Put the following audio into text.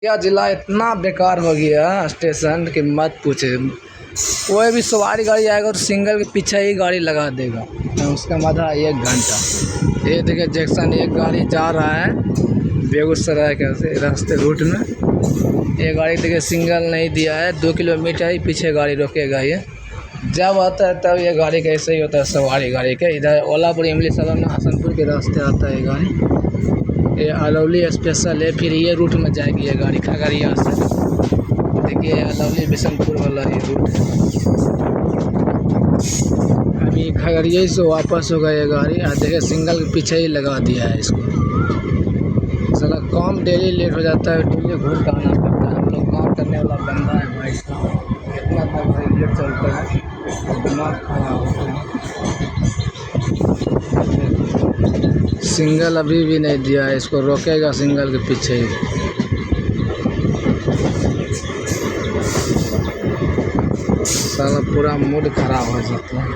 यह जिला इतना बेकार हो गया स्टेशन कि मत पूछे। कोई भी सवारी गाड़ी आएगा तो सिंगल के पीछे ही गाड़ी लगा देगा, उसका मजा 1 घंटा। ये देखिए जैक्सन, एक गाड़ी जा रहा है बेगूसराय के रास्ते रूट में। ये गाड़ी देखिए सिंगल नहीं दिया है, 2 किलोमीटर ही पीछे गाड़ी रोकेगा। ये जब आता है तब ये गाड़ी का ऐसे ही होता है सवारी गाड़ी के। इधर ओलापुर इमली सलोना हसनपुर के रास्ते आता है गाड़ी। ये अलौली स्पेशल है, फिर ये रूट में जाएगी ये गाड़ी खगड़िया से। देखिए अलौली बिशनपुर वाला ये रूट है। अभी खगड़िया से वापस होगा ये गाड़ी। देखिए सिंगल के पीछे ही लगा दिया है इसको। साला काम डेली लेट हो जाता है, डेली घूम कर आना पड़ता है। हम लोग काम करने वाला बंदा है भाई साहब, कितना तक लेट चलता है, दिमाग खराब होता है। सिंगल अभी भी नहीं दिया है, इसको रोकेगा सिंगल के पीछे ही। साला पूरा मूड खराब हो जाता है।